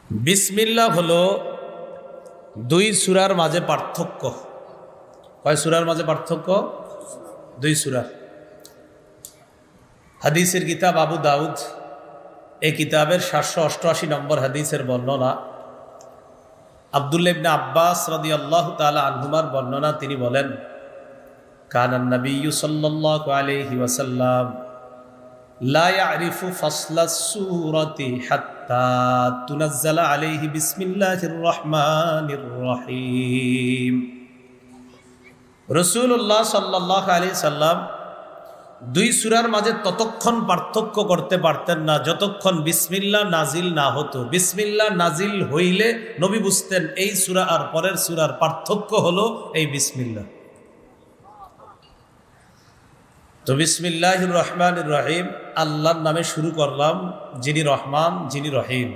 বিসমিল্লাহ হলো দুই সূরার মাঝে পার্থক্য। কয় সূরার মাঝে পার্থক্য? দুই সূরা। হাদিসের কিতাব আবু দাউদ, এই কিতাবের 788 নম্বর হাদিসের বর্ণনা। আব্দুল্লাহ ইবনে আব্বাস রাদিয়াল্লাহু তাআলা আনহুমার বর্ণনা, তিনি বলেন, কানান নবিয়্যু সাল্লাল্লাহু আলাইহি ওয়াসাল্লাম লা ইয়ারিফু ফাসলাস সূরাতি হাত্তা তুনাজ্জালা আলাইহি বিসমিল্লাহির রহমানির রহিম। রাসূলুল্লাহ সাল্লাল্লাহু আলাইহি সাল্লাম দুই সূরার মাঝে ততক্ষণ পার্থক্য করতে পারতেন না যতক্ষণ বিসমিল্লাহ নাজিল না হতো। বিসমিল্লাহ নাজিল হইলে নবী বুঝতেন এই সূরা আর পরের সূরার পার্থক্য হলো এই বিসমিল্লাহ। তো বিসমিল্লাহির রহমানির রহিম, আল্লাহর নামে শুরু করলাম, যিনি রহমান, যিনি রহিম।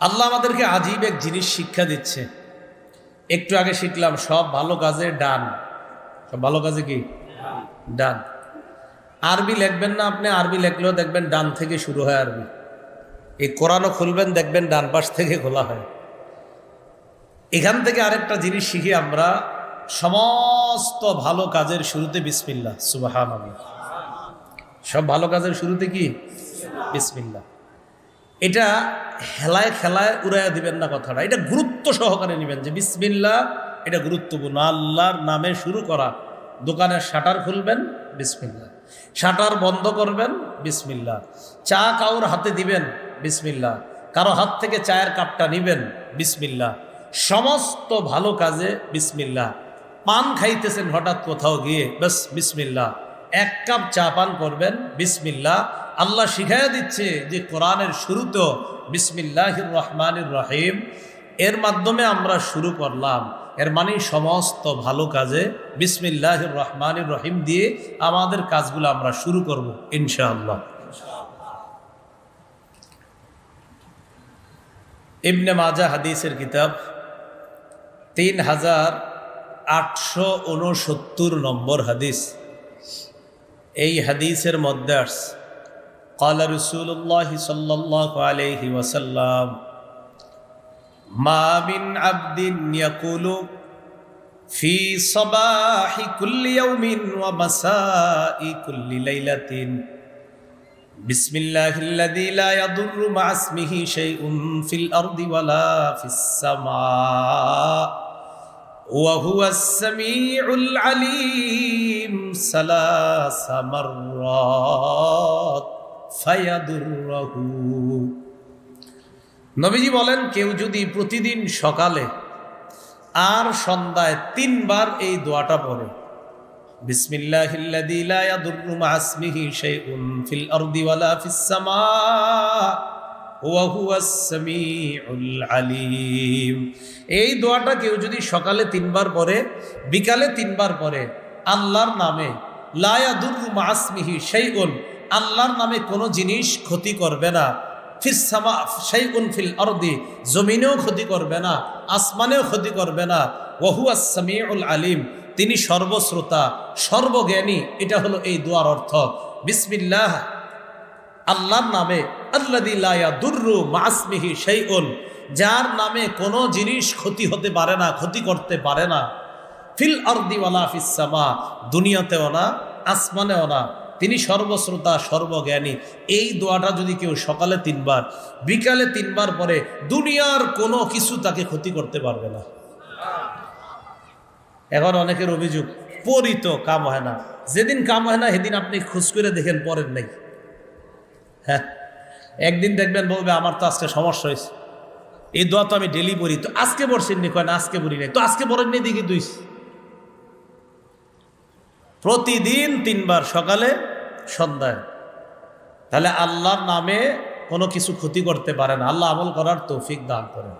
আল্লাহ আমাদেরকে আজীব এক জিনিস শিক্ষা দিচ্ছে। একটু আগে শিখলাম সব ভালো কাজে ডান। সব ভালো কাজে কি? ডান। আরবি লিখবেন না আপনি, আরবি লিখলেও দেখবেন ডান থেকে শুরু হয় আরবি। এই কোরআনও খুলবেন দেখবেন ডান পাশ থেকে খোলা হয়। এখান থেকে আরেকটা জিনিস শিখি আমরা, সমস্ত ভালো কাজের শুরুতে বিসমিল্লাহ। সুবহানাল্লাহ। সব ভালো কাজের শুরুতে কি? বিসমিল্লাহ। এটা হেলায় খেলায় উড়াইয়া দিবেন না কথাটা, এটা গুরুত্ব সহকারে নেবেন যে বিসমিল্লাহ এটা গুরুত্বপূর্ণ। আল্লাহর নামে শুরু করা। দোকানের শাটার খুলবেন বিসমিল্লাহ, শাটার বন্ধ করবেন বিসমিল্লাহ, চা কাউর হাতে দিবেন বিসমিল্লাহ, কারো হাত থেকে চায়ের কাপটা নিবেন বিসমিল্লাহ। সমস্ত ভালো কাজে বিসমিল্লাহ। পান খাইতেছেন হঠাৎ কোথাও গিয়ে, বাস বিসমিল্লাহ। এক কাপ চা পান করবেন বিসমিল্লাহ। আল্লাহ শিখাইয়া দিচ্ছে যে কোরআনের শুরুতেও বিসমিল্লাহির রহমানির রহিম, এর মাধ্যমে আমরা শুরু করলাম। এর মানে সমস্ত ভালো কাজে বিসমিল্লাহির রহমানির রহিম দিয়ে আমাদের কাজগুলো আমরা শুরু করব ইনশাআল্লাহ। ইবনে মাজাহ হাদিসের কিতাব 3869 নম্বর হাদিস। এই হাদিসের মধ্যে আসছে, ক্বালা রাসূলুল্লাহ সাল্লাল্লাহু আলাইহি ওয়াসাল্লাম, মা মিন আবদিন ইয়াকুলু ফি সাবাহি কুল্লি ইয়াউমিন ওয়া মাসাই কুল্লি লাইলাতিন বিসমিল্লাহিল্লাযী লা ইয়াদুররু মা'a ইসমিহি শাইউন ফিল আরদি ওয়ালা ফিস সামা ওয়া হুয়াস সামিউল আলীম সালাসা মাররাত ফায়াদুররুহু। নবীজি বলেন, কেউ যদি প্রতিদিন সকালে আর সন্ধ্যায় 3 বার এই দোয়াটা পড়ে, বিসমিল্লাহিল্লাযী লা ইয়াদুররু মা'a ইসমিহি শাইউন ফিল আরদি ওয়ালা ফিস সামা ওয়া হুয়াস সামিউল আলীম, এই দোয়াটা কেউ যদি সকালে 3 বার পড়ে, বিকালে 3 বার পড়ে, আল্লাহর নামে লা ইয়াদুররু মা'a ইসমিহি শাইউন, আল্লাহর নামে কোনো জিনিস ক্ষতি করবে না, ফিস সামা শাইউন ফিল আরদি, জমিনেও ক্ষতি করবে না, আসমানেও ক্ষতি করবে না, ওয়া হুয়াস সামিউল আলীম, তিনি সর্বশ্রোতা সর্বজ্ঞানী। এটা হলো এই দোয়ার অর্থ। বিসমিল্লাহ, আল্লাহর নামে, আল্লাযী লা ইয়াদুররু মা'a ইসমিহি শাইউন, যার নামে কোনো জিনিস ক্ষতি হতে পারে না, ক্ষতি করতে পারে না, ফিল আরদি ওয়ালা ফিস সামা, দুনিয়াতেও না আসমানেও না, তিনি সর্বশ্রোতা সর্বজ্ঞানী। এই দোয়াটা যদি কেউ সকালে 3 বার বিকালে 3 বার পরে, দুনিয়ার কোনো কিছু তাকে ক্ষতি করতে পারবে না। এখন অনেকের অভিযোগ, পড়ি তো কাম হয় না। যেদিন কাম হয় না সেদিন আপনি খোঁজ করে দেখেন পড়েন নাই। হ্যাঁ, একদিন দেখবেন বলবে আমার তো আজকে সমস্যা হয়েছে, এই দোয়া তো আমি ডেলি পড়ি, তো আজকে পড়ছেননি? কয় না, আজকে পড়ি নাই। তো আজকে পড়েননি দেখি দুই। প্রতিদিন 3 বার সকালে সন্ধ্যায়, তাহলে আল্লাহর নামে কোনো কিছু ক্ষতি করতে পারে না। আল্লাহ আমল করার তৌফিক দান করেন।